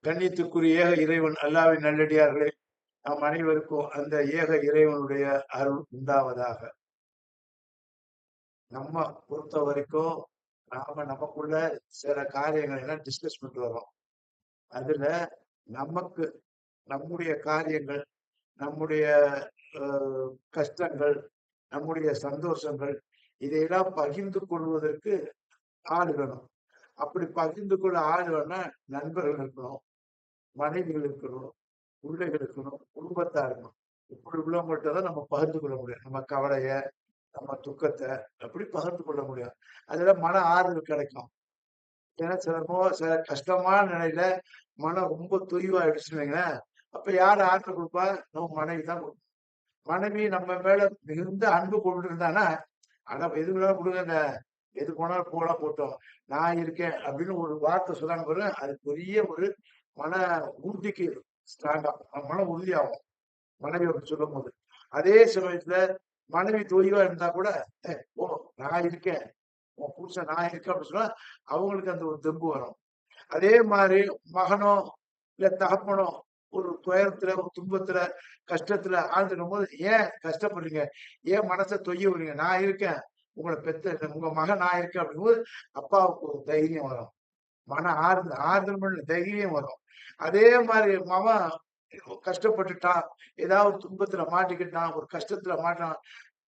கண்ணியத்துக்குரிய ஏக இறைவன் அல்லாஹ்வின் நல்லடியார்களே, நம் அனைவருக்கும் அந்த ஏக இறைவனுடைய அருள் உண்டாவதாக. நம்ம பொறுத்த வரைக்கும் நமக்குள்ள சில காரியங்களை எல்லாம் டிஸ்கஸ் பண்ணிட்டு வரோம். அதுல நமக்கு நம்முடைய காரியங்கள், நம்முடைய கஷ்டங்கள், நம்முடைய சந்தோஷங்கள் இதையெல்லாம் பகிர்ந்து கொள்வதற்கு ஆள் வேணும். அப்படி பகிர்ந்து கொள்ள ஆள் வேணா நண்பர்கள் இருக்கணும், மனைவிகள் இருக்கணும், பிள்ளைகள் இருக்கணும், குடும்பத்தார் இருக்கணும். இப்படி உள்ளவங்கள்ட்ட தான் நம்ம பகிர்ந்து கொள்ள முடியும். நம்ம கவலைய, நம்ம துக்கத்தை அப்படி பகிர்ந்து கொள்ள முடியும். அதுல மன ஆறுதல் கிடைக்கும். ஏன்னா சில கஷ்டமான நிலையில மனம் ரொம்ப தொய்வாயிடுச்சுன்னு வைங்களேன், அப்ப யார் ஆறுதல் கொடுப்பா? நம்ம மனைவி தான் கொடுப்பா. மனைவி நம்ம மேல மிகுந்த அன்பு கொண்டிருந்தானா, ஆனா எது வேணாலும் கொடுங்கங்க, எது போனாலும் போனா போட்டோம், நான் இருக்கேன் அப்படின்னு ஒரு வார்த்தை சொன்னாங்க பாருங்க, அது பெரிய ஒரு மன உறுதிக்கு ஸ்ட்ராங்கா மன உறுதியாகும். மனைவி அப்படி சொல்லும் போது, அதே சமயத்துல மனைவி தொய்வா இருந்தா கூட, ஓ நான் இருக்கேன், உன் புருஷன் நான் இருக்கேன் அப்படின்னு சொன்னா அவங்களுக்கு அந்த ஒரு தெம்பு வரும். அதே மாதிரி மகனோ இல்ல தகப்பனோ ஒரு துயரத்துல, ஒரு துன்பத்துல, கஷ்டத்துல ஆழ்ந்துடும் போது, ஏன் கஷ்டப்படுறீங்க, ஏன் மனசை தொய்ய விடுறீங்க, நான் இருக்கேன், உங்களை பெத்த உங்க மகன் நான் இருக்கேன் அப்படிங்கும்போது அப்பாவுக்கு ஒரு தைரியம் வரும். மன ஆறுதல் பண்ண தைரியம் வரும். அதே மாதிரி மகன் கஷ்டப்பட்டுட்டான், ஏதாவது ஒரு துன்பத்துல மாட்டிக்கிட்டான், ஒரு கஷ்டத்துல மாட்டான்,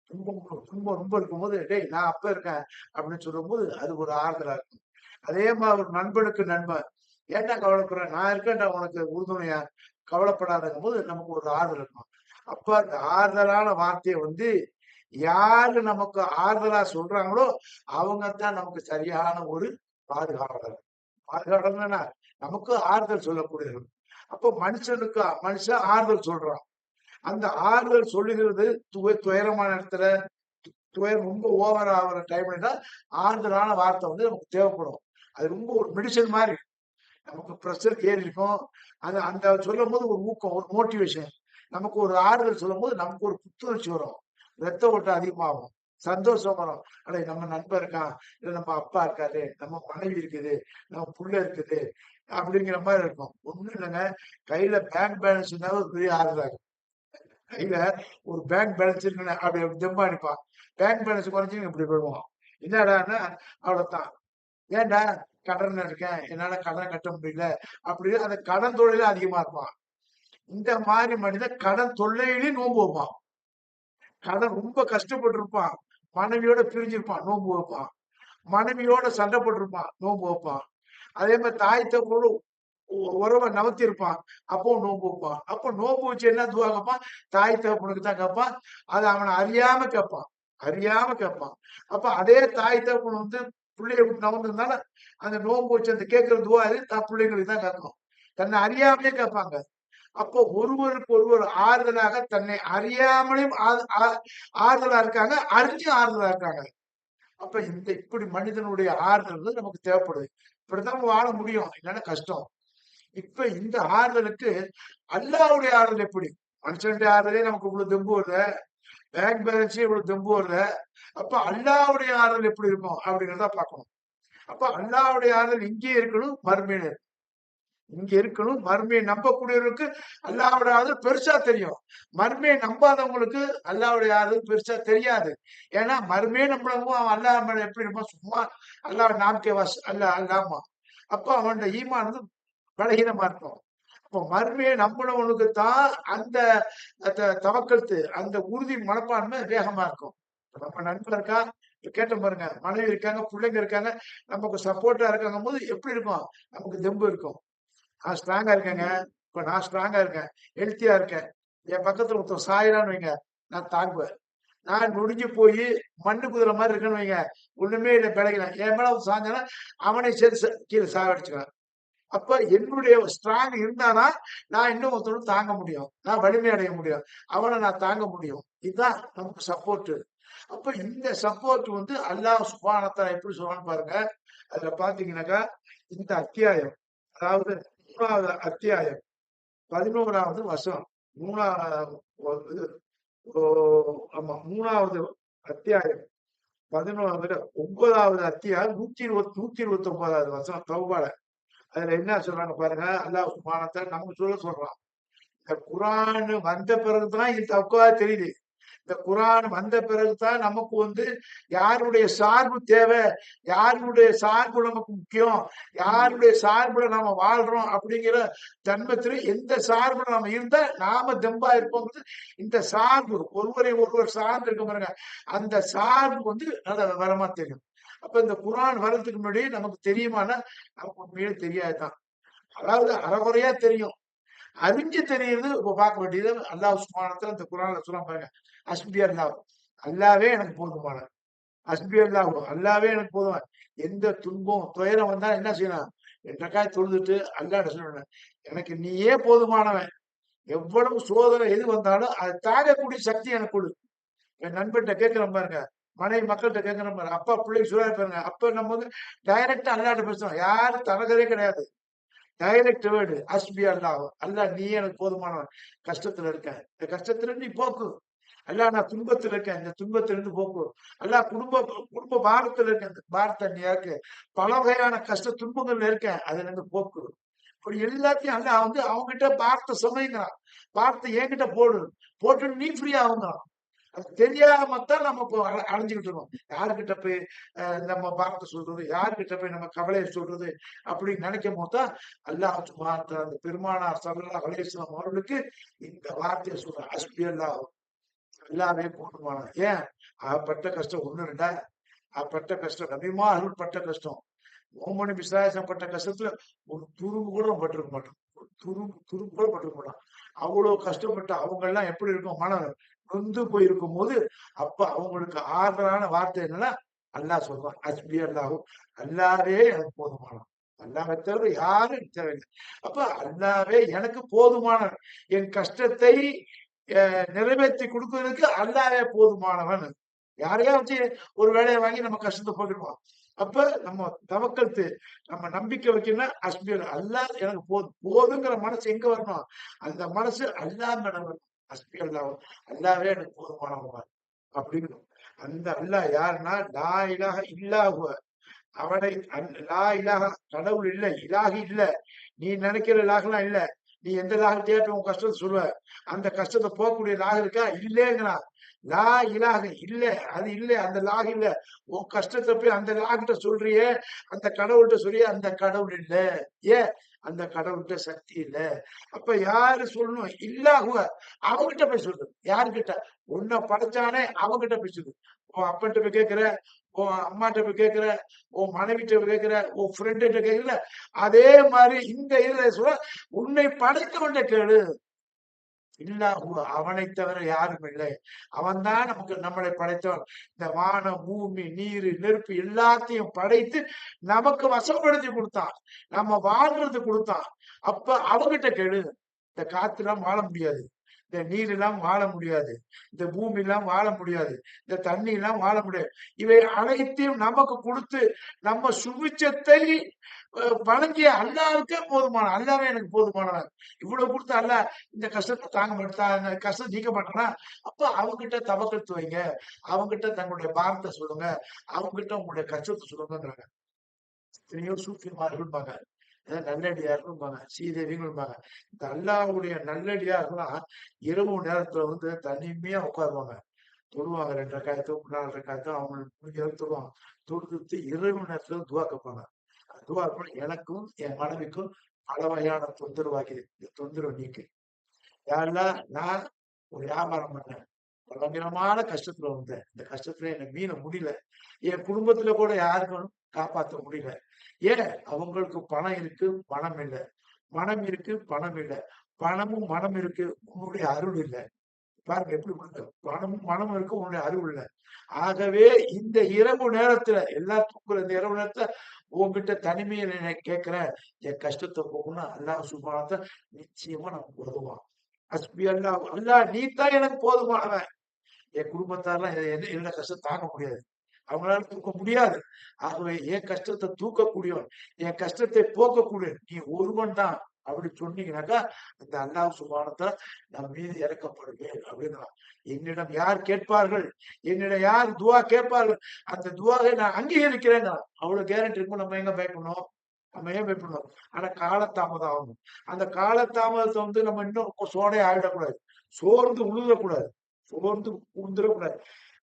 துன்பம் துன்பம் ரொம்ப இருக்கும்போது, டேய் நான் அப்ப இருக்கேன் அப்படின்னு சொல்லும்போது அது ஒரு ஆறுதலா இருக்கும். அதே மாதிரி ஒரு நண்பனுக்கு நண்பன், ஏன்டா கவலைப்படுற, நான் இருக்கேன்டா உனக்கு உறுதுணையா, கவலைப்படாதங்கும் போது நமக்கு ஒரு ஆறுதல் இருக்கும். அப்ப அந்த ஆறுதலான வார்த்தையை வந்து யாரு நமக்கு ஆறுதலா சொல்றாங்களோ அவங்க தான் நமக்கு சரியான ஒரு பாதுகாவலர். பாதுகாவலர்னா நமக்கு ஆறுதல் சொல்லக்கூடியவர்கள். அப்போ மனுஷன் ஆறுதல் சொல்றான். அந்த ஆறுதல் சொல்லுகிறது துயரமான இடத்துல, துயரம் ரொம்ப ஓவர் ஆகுற டைம்ல தான் ஆறுதலான வார்த்தை வந்து நமக்கு தேவைப்படும். அது ரொம்ப ஒரு மெடிசன் மாதிரி. நமக்கு ப்ரெஷர் ஏறி இருக்கும். அது அந்த சொல்லும் போது ஒரு ஊக்கம், ஒரு மோட்டிவேஷன். நமக்கு ஒரு ஆறுதல் சொல்லும் போது நமக்கு ஒரு புத்துணர்ச்சி வரும். ரத்த ஓட்டம் அதிகமாகும். சந்தோஷம் வரும். அட நம்ம நண்பன் இருக்கான், இல்ல நம்ம அப்பா இருக்காரு, நம்ம மனைவி இருக்குது, நம்ம புள்ள இருக்குது அப்படிங்கிற மாதிரி இருக்கும். ஒண்ணும் இல்லைங்க. கையில பேங்க் பேலன்ஸ் இருந்தாலும் ஒரு பெரிய ஆறுதலா இருக்கும். கையில ஒரு பேங்க் பேலன்ஸ் இருக்குன்னு அப்படி தெம்பா அனுப்பான். பேங்க் பேலன்ஸ் குறைஞ்சுன்னு இப்படி போயிடுவோம். என்னடான்னா அவ்வளவுதான். ஏன்டா கடன் இருக்கேன், என்னால கடன் கட்ட முடியல அப்படின்னு அந்த கடன் தொல்லையில அதிகமா இருப்பான். இந்த மாதிரி மனிதன் கடன் தொல்லையிலேயும் நோன்பு வைப்பான். கடன் ரொம்ப கஷ்டப்பட்டு இருப்பான், மனைவியோட பிரிஞ்சிருப்பான், நோன்பு வைப்பான். மனைவியோட சண்டை போட்டிருப்பான், நோன்பு வைப்பான். அதே மாதிரி தாய் தகப்பனோட உறவை நவத்தி இருப்பான், அப்போ நோன்பு வைப்பான். அப்போ நோன்பு வச்சு என்ன துவா கேட்பான்? தாய் தகப்பனுக்கு தான் கேட்பான். அது அவனை அறியாம கேட்பான், அறியாம கேட்பான். அப்ப அதே தாய் தகப்பன் வந்து பிள்ளைய விட்டு நவந்திருந்தால அந்த நோன்பு வச்சு அந்த கேட்கிற துவா தான் பிள்ளைங்களுக்கு தான் கேட்கணும். தன்னை அறியாமலே கேட்பாங்க. அப்போ ஒருவருக்கு ஒருவர் ஆறுதலாக தன்னை அறியாமலையும் ஆறுதலா இருக்காங்க, அறிஞ்சும் ஆறுதலா இருக்காங்க. அப்ப இந்த இப்படி மனிதனுடைய ஆறுதல் வந்து நமக்கு தேவைப்படுது. இப்படித்தான் வாழ முடியும், இல்லைன்னா கஷ்டம். இப்ப இந்த ஆறுதலுக்கு அல்லாஹ்வுடைய ஆறுதல் எப்படி? மனுஷனுடைய ஆறுதலே நமக்கு இவ்வளவு தெம்பு வருது, பேங்க் பேலன்ஸே இவ்வளவு தெம்பு வருது. அப்ப அல்லாஹ்வுடைய ஆறுதல் எப்படி இருக்கும் அப்படிங்கிறத பார்க்கணும். அப்ப அல்லாஹ்வுடைய ஆறுதல் இங்கே இருக்கணும், மறுமையில இங்க இருக்கணும். மறுமையை நம்பக்கூடியவர்களுக்கு அல்லாஹ்வுடைய ஆறுதல் பெருசா தெரியும். மறுமையை நம்பாதவங்களுக்கு அல்லாஹ்வுடைய ஆறுதல் பெருசா தெரியாது. ஏன்னா மறுமையை நம்புறவங்க அவன் அல்லாஹ் மேல எப்படி இருப்பான்? சும்மா அல்லாஹ் நாம் கே வஸ் அல்லாஹ் அல்லாமா. அப்ப அவனுடைய ஈமான் வந்து பலகீனமா இருக்கும். அப்போ மறுமையை நம்பினவனுக்கு தான் அந்த தவக்கல்து அந்த உறுதி மனப்பான்மை வேகமா இருக்கும். இப்ப நம்ம நண்பர் இருக்கா, இப்ப கேட்டோம் பாருங்க, மனைவி இருக்காங்க, பிள்ளைங்க இருக்காங்க, நமக்கு சப்போர்ட்டா இருக்காங்க போது எப்படி இருக்கும்? நமக்கு தெம்பு இருக்கும். நான் ஸ்ட்ராங்கா இருக்கேங்க. இப்ப நான் ஸ்ட்ராங்கா இருக்கேன். ஹெல்த்தியா இருக்கேன். என் பக்கத்துல ஒருத்தன் சாயறான்னு வைங்க, நான் தாங்குவேன். நான் நொடிஞ்சு போயி மண்ணு குதிரை மாரி இருக்கேன்னு வைங்க, ஒண்ணுமே இல்ல பிழைக்கிறேன். என் மேல வந்து சாஞ்சானா, அவனை சேர்த்து கீழ சாகடிச்சுருவேன். அப்ப என்னுடைய ஸ்ட்ராங் இருந்தா நான் இன்னும் ஒருத்தன தாங்க முடியும். நான் வலிமை அடைய முடியும். அவன நான் தாங்க முடியும். இதுதான் நமக்கு சப்போர்ட். அப்ப இந்த சப்போர்ட் வந்து அல்லாஹ் சுப்ஹானஹு வ தஆலா எப்படி சொல்றான்னு பாருங்க. அதுல பாத்தீங்கன்னாக்கா, இந்த அத்தியாயம், அதாவது 3வது அத்தியாயம் 11வது வசனம். 3 இது ஓ ஆமா 3வது அத்தியாயம் 11 9வது அத்தியாயம் 129வது வசனம் தௌபால. அதுல என்ன சொல்றாங்க பாருங்க, அல்லாஹ் சுப்ஹானஹு வ தஆலா நமக்கு சொல்றான். இந்த குர்ஆன் வந்த பிறகுதான் இது தக்குவா தெரியுது. இந்த குர்ஆன் வந்த பிறகுதான் நமக்கு யாருடைய சார்பு தேவை, யாருடைய சார்பு நமக்கு முக்கியம், யாருடைய சார்புல நாம வாழ்றோம் அப்படிங்கிற தன்மத்தில எந்த சார்புல நாம இருந்தா நாம தெம்பா இருப்போம்ங்கிறது இந்த சார்பு ஒருவரை ஒருவர் சார்ந்து இருக்க பாருங்க. அந்த சார்பு நல்ல விவரமா தெரியும். அப்ப இந்த குர்ஆன் வர்றதுக்கு முன்னாடி நமக்கு தெரியுமான்னா, நமக்கு உண்மையிலே தெரியாதுதான். அதாவது அரைகுறையா தெரியும். அறிஞ்சு தெரியுது. இப்ப பார்க்க வேண்டியது அல்லாஹ் சுப்ஹானஹு வ தஆலா இந்த குர்ஆன்ல சொல்றான் பாருங்க. ஹஸ்பி அல்லாஹ். அல்லாஹ்வே எனக்கு போதுமானவன். ஹஸ்பி அல்லாஹ். அல்லாஹ்வே எனக்கு போதுமானவன். எந்த துன்பம், துயரம் வந்தா என்ன செய்யணும்? 2 ரக்காத் தொழுதுட்டு அல்லாஹ்ட்ட சொல்லணும். எனக்கு நீயே போதுமானவன். எவ்வளவு சோதனை எது வந்தாலும் அதை தாங்கக்கூடிய சக்தி எனக்கு கொடு. என் நண்பன்ட்ட கேட்கிறேன் பாருங்க. மனைவி மக்கள்ட்ட கேட்கிறேன் பாருங்க. அப்பா பிள்ளைக்கு சொல்றாரு பாருங்க. அப்ப நம்ம டைரக்ட்டா அல்லாஹ்ட்ட பேசுறோம். யாரும் தரகரே கிடையாது. டைரக்ட் வேர்டு ஹஸ்பி அல்லாஹ். அல்லாஹ் நீ எனக்கு போதுமானவன். கஷ்டத்துல இருக்கேன். இந்த கஷ்டத்துல நீ போக்கு. அல்லாஹ் நான் துன்பத்துல இருக்கேன். இந்த துன்பத்திலிருந்து போக்கு. அல்லாஹ் குடும்ப பாரத்துல இருக்கேன். இந்த பாரத்தை நீ இறக்கு. பல வகையான கஷ்ட துன்பங்கள்ல இருக்கேன். அதுல இருந்து போக்கு. இப்படி எல்லாத்தையும் அல்லாஹ் அவங்ககிட்ட பாரத்தை சுமைங்கிறான். பாரத்தை என்கிட்ட போடு. போட்டுட்டு நீ ஃப்ரீ ஆகுங்கிறான். அது தெரியாம தான் நம்ம இப்போ அலைஞ்சுக்கிட்டு இருக்கோம். யாருகிட்ட போய் நம்ம பாரத்தை சொல்றது, யாருகிட்ட போய் நம்ம கவலையை சொல்றது அப்படின்னு நினைக்கும் போது தான் அல்லாஹ் சுப்ஹானஹு வ தஆலா அந்த பெருமானார் ஸல்லல்லாஹு அலைஹி வஸல்லம் அவர்களுக்கு இந்த வார்த்தையை சொல்றான். ஹஸ்பி அல்லாஹ். அல்லாஹ்வே போதுமானவன். ஏன்? பட்ட கஷ்டம் 1, 2 பட்ட கஷ்டம் நபிமார்கள் பட்ட கஷ்டம். முஹம்மது நபி ஸல்லல்லாஹு அலைஹி வஸல்லம் பட்ட கஷ்டத்துல ஒரு துரும்பு கூட நம்ம பட்டிருக்க மாட்டோம். ஒரு துரும்பு கூட பட்டிருக்க மாட்டோம். அவ்வளவு கஷ்டப்பட்டு அவங்க எல்லாம் எப்படி இருக்கும்? மனம் நொந்து போயிருக்கும்போது, அப்ப அவங்களுக்கு ஆறுதலான வார்த்தை என்னன்னா, அல்லாஹ் சொல்றான். ஹஸ்பி அல்லாஹ். அல்லாஹ்வே எனக்கு போதுமானவன். அல்லாஹ்வை தவிர யாரும் எனக்கு தேவையில்லை. அப்ப அல்லாஹ்வே எனக்கு போதுமானவன். என் கஷ்டத்தை நிறைவேத்தி குடுக்குறதுக்கு அல்லாஹ்வே போதுமானவன். யாரையா வச்சு ஒரு வேலைய வாங்கி நம்ம கஷ்டத்த போட்டுருவோம். அப்ப நம்ம தவக்கல்து நம்ம நம்பிக்கை வைக்கணும்னா ஹஸ்பி அல்லாஹ் எனக்கு போதுங்கிற மனசு எங்க வரணும்? அந்த மனசு அல்லாஹ் மேல வரணும். ஹஸ்பி அல்லாஹ். அல்லாஹ்வே எனக்கு போதுமானவன் அப்படின்னு. அந்த அல்லாஹ் யாருன்னா லா இலாஹ இல்லா ஹுவ. அவனை லா இலாஹ கடவுள் இல்ல, இலாஹி இல்ல. நீ நினைக்கிற இலாஹ்லாம் இல்ல. நீ எந்த லாகத்தையாட்டும் உன் கஷ்டத்தை சொல்லுவ. அந்த கஷ்டத்தை போகக்கூடிய லாக இருக்கா? இல்லேங்கிறான். லா இலாஹ இல்ல. அது இல்ல. அந்த லாக இல்ல. உன் கஷ்டத்தை போய் அந்த லாகிட்ட சொல்றியே, அந்த கடவுள்ட்ட சொல்றியே, அந்த கடவுள் இல்ல. ஏன்? அந்த கடவுள்ட்ட சக்தி இல்ல. அப்ப யாரு சொல்லணும்? இல்லாஹுவ. அவங்கிட்ட போய் சொல்லு. யாருகிட்ட? உன்னை படைச்சானே அவங்கிட்ட போய் சொல்லு. உன் அப்பன்ட்ட போய் கேட்கிற, உன் அம்மாட்ட போய் கேட்கிற, உன் மனைவிட்ட போய் கேட்கிற, உன் ஃப்ரெண்ட்ட கேட்கிற, அதே மாதிரி இந்த இதுல சொல்ல உன்னை படைத்தவன்ட்ட கேளு. இல்லாஹு அவனைத் தவிர யாரும் இல்லை. அவன்தான் நம்மளை படைத்தவன். இந்த வானம், பூமி, நீரு, நெருப்பு எல்லாத்தையும் படைத்து நமக்கு வசப்படுத்தி குடுத்தான். நம்ம வாழ்றது குடுத்தான். அப்ப அவங்கிட்ட கேளு. இந்த காத்துலாம் வாழ முடியாது. இந்த நீர் எல்லாம் வாழ முடியாது. இந்த பூமி எல்லாம் வாழ முடியாது. இந்த தண்ணி எல்லாம் வாழ முடியாது. இவை அனைத்தையும் நமக்கு குடுத்து நம்ம சுபிட்சத்தை வழங்கிய அல்லாஹ்வுக்கே போதுமானவன். அல்லாஹ்வே எனக்கு போதுமானவன். இவ்வளவு குடுத்த அல்லாஹ் இந்த கஷ்டத்த தாங்க மாட்டான். இந்த கஷ்டம் நீக்க மாட்டானா? அப்ப அவங்கிட்ட தவக்கத்து வைங்க. அவங்கிட்ட தங்களுடைய பாரத்த சொல்லுங்க. அவங்கிட்ட உங்களுடைய கஷ்டத்த சொல்லுங்கங்கிறாங்க. எத்தனையோ சூஃபிமார்கள்பாங்க. நல்லடியார்கள்பாங்க. சீதேவிகள்பாங்க. இந்த அல்லாஹ்வுடைய நல்லடியார்கள்லாம் இரவு நேரத்துல தனிமையா உட்காருவாங்க. தொழுவாங்க 2 ரக்காயத்தோ, 4 ரக்காயத்தோ அவங்களுக்கு முடிஞ்ச அளவுக்கு தொழுவாங்க. தொழுதுட்டு இரவு நேரத்துல துவா கேட்பாங்க. துவா பண்ணி எனக்கும் என் மனைவிக்கும் பல வகையான தொந்தரவாகிது. இந்த தொந்தரவு நீக்கு. யா அல்லாஹ் நான் ஒரு வியாபாரம் பண்ணேன். பயங்கரமான கஷ்டத்துல வந்தேன். இந்த கஷ்டத்துல என்ன மீள முடியல. என் குடும்பத்துல கூட யாருக்கும் காப்பாத்த முடியல. ஏன்? அவங்களுக்கு பணம் இருக்கு, பணம் இல்ல. மனம் இருக்கு, பணம் இல்ல. பணமும் மனம் இருக்கு, உன்னுடைய அருள் இல்ல. பாருங்க எப்படி கொடுக்க பணமும் மனமும் இருக்கு, உன்னுடைய அருள் இல்ல. ஆகவே இந்த இரவு நேரத்துல எல்லா தூக்குற இந்த இரவு நேரத்துல உன்கிட்ட தனிமையில நான் கேட்கிறேன். என் கஷ்டத்தை போகணும்னா அல்லாஹ் சுப்ஹானஹு வ தஆலா நிச்சயமா நமக்கு உதவுவான். ஹஸ்பி அல்லாஹ். அல்லாஹ் நீ தான் எனக்கு போதுமானவன். என் குடும்பத்தார்லாம் என்னோட கஷ்டம் தாங்க முடியாது. அவங்களால தூக்க முடியாது. ஆகவே என் கஷ்டத்தை தூக்கக்கூடியவன், என் கஷ்டத்தை போக்கக்கூடியவன் நீ ஒருவன் தான். அப்படி சொன்னீங்கன்னாக்கா, இந்த அல்லாஹ் சுப்ஹானஹு வ தஆலா நம் மீது இறக்கப்படுவேன் அப்படிங்கிறான். என்னிடம் யார் கேட்பார்கள்? என்னிடம் யார் துஆ கேட்பார்கள்? அந்த துஆவை நான் அங்கீகரிக்கிறேங்கிறான். அவ்வளவு கேரண்டி இருக்கும். நம்ம எங்க பயப்படணும்? நம்ம ஏன் பயப்படணும்? ஆனா காலதாமதம் ஆகும். அந்த காலதாமதத்தை நம்ம இன்னும் சோடை ஆயிடக்கூடாது, சோர்ந்து உழுதக்கூடாது, சோர்ந்து உழுந்துடக்கூடாது.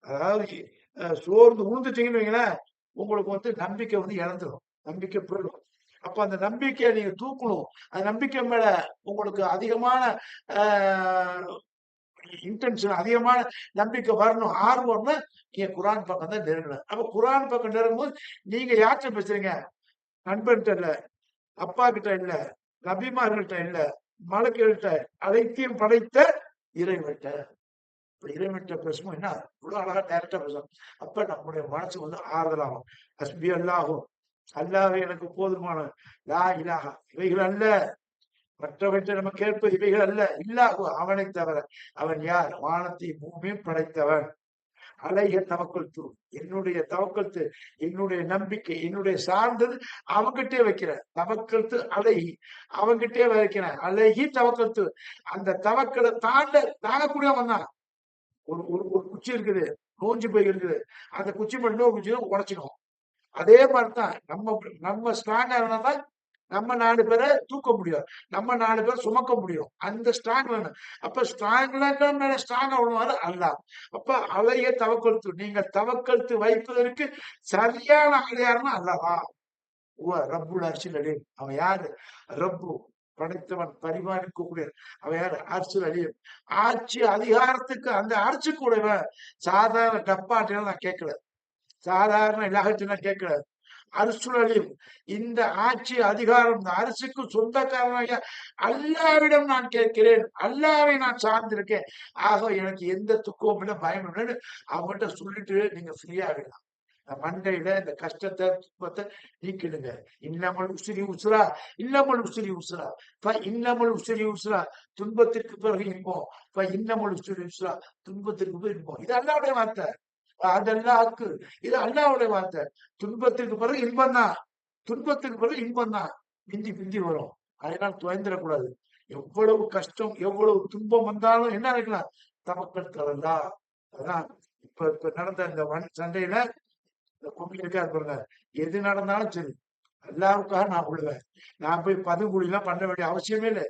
அதாவது சோர்ந்து உழுந்துட்டீங்கன்னு வைங்களேன், உங்களுக்கு நம்பிக்கை இழந்துடும், நம்பிக்கை போயிடும். அப்ப அந்த நம்பிக்கையை நீங்க தூக்கணும். அந்த நம்பிக்கை மேல உங்களுக்கு அதிகமான இன்டென்ஷன், அதிகமான நம்பிக்கை வரணும், ஆர்வம்னா நீங்க குரான் பக்கம் தான் நெருங்கணும். அப்ப குரான் பக்கம் நெருங்கும்போது நீங்க யார்கிட்ட பேசுறீங்க? நண்பன்கிட்ட இல்ல, அப்பா கிட்ட இல்ல, நபிமார்கள்ட்ட இல்ல, மலக்குகள்கிட்ட, அனைத்தையும் படைத்த இறைவன்கிட்ட. இறைவன்கிட்ட பேசும்போது என்ன இவ்வளவு அழகா டைரக்டா பேசணும். அப்ப நம்முடைய மனசு ஆறுதலாகும். ஹஸ்பி அல்லாஹும், அல்லாஹ் எனக்கு போதுமான, லா இலாஹா, இவைகள் அல்ல, மற்றவற்றை நம்ம கேட்பது இவைகள் அல்ல, இல்லாஹு, அவனை தவிர. அவன் யார்? வானத்தை பூமியும் படைத்தவன். அலைய தவக்கல் தூ, என்னுடைய தவக்கல்து, என்னுடைய நம்பிக்கை, என்னுடைய சார்ந்தது அவங்கிட்டே வைக்கிறேன். தவக்கல்து அழகி அவங்கிட்டே வைக்கிறேன். அழகி தவக்கல்து, அந்த தவக்கலை தாங்கக்கூடியவன் தான். ஒரு ஒரு ஒரு குச்சி இருக்குது, நோஞ்சு போய் இருக்குது, அந்த குச்சி மட்டும் இன்னொரு குச்சி உடைச்சிடும். அதே மாதிரிதான் நம்ம நம்ம ஸ்ட்ராங்கா இருந்தாதான் நம்ம 4 பேரை தூக்க முடியும், நம்ம 4 பேரை சுமக்க முடியும். அந்த ஸ்ட்ராங் வேணும். அப்ப ஸ்ட்ராங்கா விடுவாரு அல்லாஹ். அப்ப அலைய தவக்கல்து, நீங்க தவக்கல்து வைப்பதற்கு சரியான ஆள் யாருன்னா அல்லாஹ். ரப்புல் அர்ஷில் அலீம். அவன் யாரு? ரப்பு, படைத்தவன், பரிமாறிக்கக்கூடிய. அவன் யாரு? அர்ஷில் அலீம். ஆட்சி அதிகாரத்துக்கு அந்த அரிசி கூடவன். சாதாரண டப்பாட்டையும் நான் கேட்கல, சாதாரண இலாகத்தினா கேட்கல. அர்ஷுல் அலீம். இந்த ஆட்சி அதிகாரம் இந்த அரசுக்கு சொந்தக்காரனாக அல்லாவிடம் நான் கேட்கிறேன், அல்லாவை நான் சார்ந்திருக்கேன். ஆக எனக்கு எந்த துக்கமும் இல்லை, பயம் இல்லைன்னு அவங்ககிட்ட சொல்லிட்டு நீங்க ஃப்ரீயா ஆகிடலாம். மண்டையில இந்த கஷ்டத்தை துன்பத்தை நீக்கிடுங்க. இன்னமல் உசிரி உசுரா, இன்னமல் உசிரி உசுரா, இன்னமல் உசிரி உசுரா, துன்பத்திற்கு பிறகு இன்பம், இன்னமல் உசிரி உசுரா, துன்பத்திற்கு பிறகு இன்பம். இது அல்லாவுடைய வார்த்தை, அதெல்லாம் ஹக்கு. இது அல்லாவுடைய வார்த்தை. துன்பத்திற்கு பிறகு இன்பம் தான், துன்பத்திற்கு பிறகு இன்பம் தான், பிந்தி பிந்தி வரும். அதனால் துவந்துடக்கூடாது. எவ்வளவு கஷ்டம், எவ்வளவு துன்பம் வந்தாலும் என்ன இருக்கலாம், தமக்கள் தரலா. அதான் இப்ப நடந்த இந்த சண்டையில இருக்காரு பாருங்க, எது நடந்தாலும் சரி அல்லாவுக்காக நான் விடுவேன். நான் போய் பதுங்குழிலாம் பண்ண வேண்டிய அவசியமே இல்லை,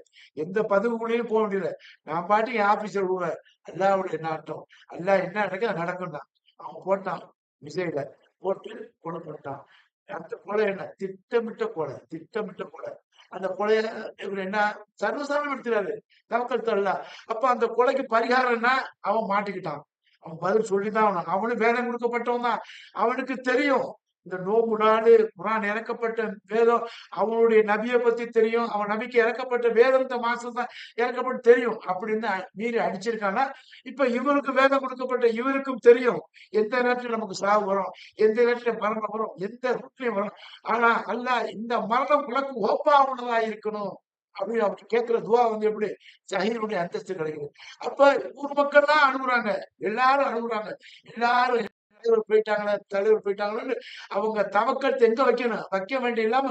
எந்த பதுங்குழியும் போக வேண்டியது. நான் பாட்டி என் ஆபீஸர் விடுவேன். அல்லாவுடைய நாட்டம், அல்லா என்ன நடக்க நடக்கும் தான். அவன் போட்டான் மிசைல, போட்டு கொலை பண்ணிட்டான். அந்த கொலை என்ன? திட்டமிட்ட கொலை, திட்டமிட்ட கொலை. அந்த கொலைய இவர் என்ன சர்வசாதாரணம் எடுத்துறாரு, தவக்கல் தரல. அப்ப அந்த கொலைக்கு பரிகாரம் என்ன? அவன் மாட்டிக்கிட்டான். அவன் பதில் சொல்லிதான் அவனு வேதம் கொடுக்கப்பட்டவன் தான். அவனுக்கு தெரியும் இந்த நோம்பு நாடு குரான் இறக்கப்பட்ட வேதம், அவனுடைய நபியை பத்தி தெரியும், அவன் நபிக்கு இறக்கப்பட்ட வேதம் இந்த மாசம் தான் இறக்கப்பட்டு தெரியும். அப்படின்னு மீறி அடிச்சிருக்கானா? இப்ப இவருக்கு வேதம் கொடுக்கப்பட்ட இவருக்கும் தெரியும் எந்த நேரத்துல நமக்கு சாவு வரும், எந்த நேரத்துல மரணம் வரும், எந்த ரூட்லயும் வரும். ஆனா அல்ல இந்த மரணம் உனக்கு ஓப்பாவுனதா இருக்கணும் அப்படின்னு அவர் கேட்கிற துவா எப்படி ஷஹீதுடைய அந்தஸ்து கிடைக்குது. அப்ப ஊர் மக்கள் தான் அழுகுறாங்க, எல்லாரும் அழுகுறாங்க, எல்லாரும் தலைவர் போயிட்டாங்களன்னு அவங்க தவக்கத்தை எங்க வைக்கணும், வைக்க வேண்டிய இல்லாம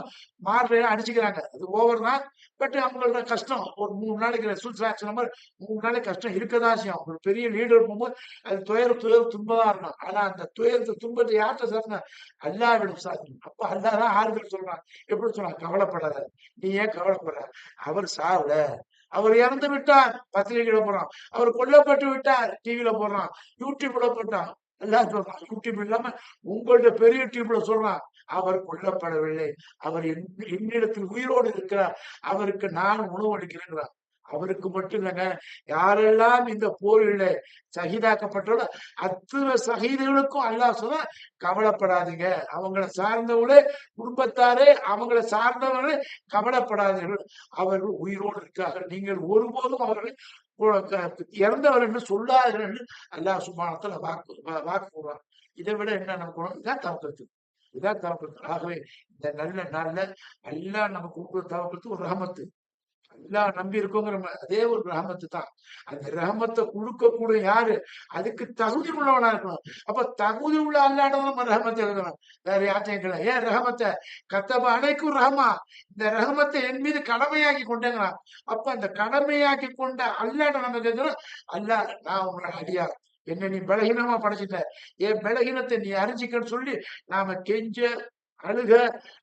மாறுற அடிச்சுக்கிறாங்க. அது ஓவர் தான். பட் அவங்களோட கஷ்டம் ஒரு 3 நாளைக்கு ரசூல் சொன்ன மாதிரி 3 நாளைக்கு கஷ்டம் இருக்கதான் செய்யும். ஒரு பெரிய லீடர் போகும்போது அது துயர துன்பதான் இருக்கும். ஆனா அந்த துயரத்தை துன்பத்தை யார்கிட்ட சாருங்க? அல்லாவிடம் சாருங்க. அப்ப அல்லாதான் ஆறுதல் சொல்றான். எப்படி சொல்றான்? கவலைப்படாத, நீ ஏன் கவலைப்படுற? அவர் சாவல, அவர் இறந்து விட்டார், பத்திரிகையில போறான். அவர் கொல்லப்பட்டு விட்டார், டிவில போடுறான், யூடியூப்ல போட்டான், எல்லாம் சொல்றான். யூடியூப் இல்லாம உங்கள்ட்ட பெரிய டியூப்ல சொல்றான், அவர் கொல்லப்படவில்லை, அவர் என்னிடத்தில் உயிரோடு இருக்கிறார், அவருக்கு நான் உணவு அளிக்கிறேங்கிறார். அவருக்கு மட்டும் இல்லைங்க, யாரெல்லாம் இந்த போரில் சகிதாக்கப்பட்டோட அத்தனை சகிதர்களுக்கும் அல்லாஹ் சொல்ல கவலைப்படாதீங்க. அவங்களை சார்ந்தவங்களே, குடும்பத்தாரே, அவங்களை சார்ந்தவர்களே கவலைப்படாதீர்கள், அவர்கள் உயிரோடு இருக்கார்கள், நீங்கள் ஒருபோதும் அவர்களை இறந்தவர் என்று சொல்லாதீர்கள் என்று அல்லாஹ் சுப்ஹானஹு வாக்கு கூறுவார். இதை விட என்ன நமக்கு இதான் தவக்கத்து, இதான் தவக்கத்து. ஆகவே இந்த நல்ல நாள்ல அல்லாஹ் நமக்கு கொடுக்குற தவக்கத்து ஒரு ரஹமத்து. எல்லாம் நம்பி இருக்கோங்கிற அதே ஒரு ரஹமத்து தான். அந்த ரஹமத்தை கொடுக்கக்கூடிய யாரு? அதுக்கு தகுதி உள்ளவனா இருக்கணும். அப்ப தகுதி உள்ள அல்லாடதான் நம்ம ரஹமத்தை எழுதணும், வேற யார்ட்டையும் கிடையாது. ஏன் ரஹமத்தை கத்தப அனைக்கும் ரஹமா, இந்த ரஹமத்தை என் மீது கடமையாக்கி கொண்டேங்கிறான். அப்ப அந்த கடமையாக்கி கொண்ட அல்லாட நம்ம கேட்கிறோம், அல்லா நான் உங்களை அடியா, என்ன நீ பலகீனமா படைச்சிட்ட, என் பலகீனத்தை நீ அறிஞ்சிக்கன்னு சொல்லி நாம கெஞ்ச அழுக,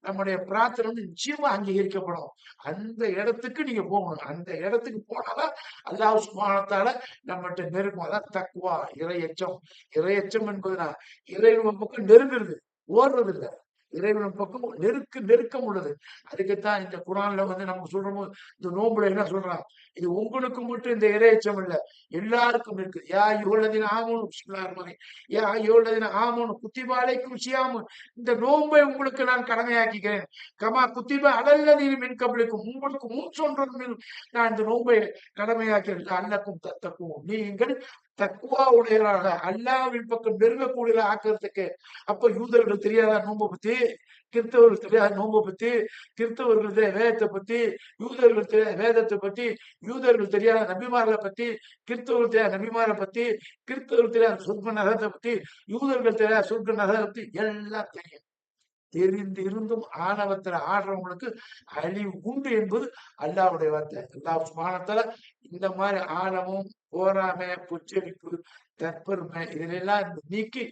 நம்முடைய பிரார்த்தனை வந்து நிச்சயமா அங்கீகரிக்கப்படும். அந்த இடத்துக்கு நீங்க போகணும். அந்த இடத்துக்கு போனாதான் அல்லாஹ் சுப்ஹானஹு வ தஆலா நம்மட்ட நெருக்கம். அதான் தக்வா, இறையச்சம். இறையச்சம் என்பதுனா இறைவன் பக்கம் நெருங்குறது, ஓடுறது இல்ல. இறைவன் பக்கம் நெருக்கம் உள்ளது. அதுக்குத்தான் இந்த குர்ஆன்ல வந்து நம்ம சொல்றோம், இந்த நோன்புல என்ன சொல்றான்? இது உங்களுக்கு மட்டும் இந்த இறையச்சம் இல்ல. எல்லாருக்கும் இருக்கு. யா அய்யுஹல்லதீன ஆமனு பிஸ்மில்லாஹிர் ரஹ்மானிர் ரஹீம். யா அய்யுஹல்லதீன ஆமனு குத்திப அலைக்கும் ஸியாமு. இந்த நோன்பை உங்களுக்கு நான் கடமையாக்கிக்கிறேன். கமா குத்திப அலல்லதீன மின் கப்லிக்கும். உங்களுக்கு முன் சென்றவர்கள் நான் இந்த நோன்பை கடமையாக்கிறேன். லஅல்லக்கும் தத்தக்கூன். நீங்கள் தக்வா உடையவராக அல்லாஹ்வின் பக்கம் நெருங்கக்கூடியவர்களா ஆக்குறதுக்கு. அப்ப யூதர்கள் தெரியாதா நோன்பை பத்தி? கிறிஸ்தவர்கள் தெரியாத நோன்பை பத்தி? கிறிஸ்தவர்கள் தெரியாத வேதத்தை பத்தி? யூதர்கள் தெரியாத வேதத்தை பத்தி? யூதர்கள் தெரியாத நபிமார்களை பத்தி? கிறிஸ்தவர்கள் தெரியாத நபிமாரை பத்தி? கிறிஸ்தவர்கள் தெரியாத சொர்க்க நரகத்தை பத்தி? யூதர்கள் தெரியாத சொர்க்க நரகத்தை பத்தி? எல்லாம் தெரியும். தெரிந்திருந்தும் ஆணவத்துல ஆடுறவங்களுக்கு அழிவு உண்டு என்பது அல்லாஹ்வுடைய வார்த்தை. அல்லாஹ் சுப்ஹானஹு வ தஆலா இந்த மாதிரி ஆணவம், பொறாமை, பொச்சரிப்பு, தற்பெருமை இதிலெல்லாம் நீக்கி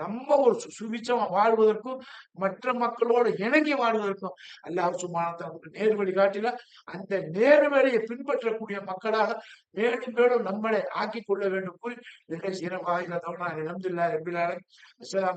நம்ம ஒரு சுபிட்சமா வாழ்வதற்கும், மற்ற மக்களோடு இணங்கி வாழ்வதற்கும் அல்லாஹ் சுப்ஹானஹு வ தஆலா நமக்கு நேர் வழி காட்டினார். அந்த நேர் வழியை பின்பற்றக்கூடிய மக்களாக மேலும் மேலும் நம்மளை ஆக்கிக் கொள்ள வேண்டும் கூறி, அல்ஹம்துலில்லாஹி ரப்பில் ஆலமீன். அஸ்ஸலாமு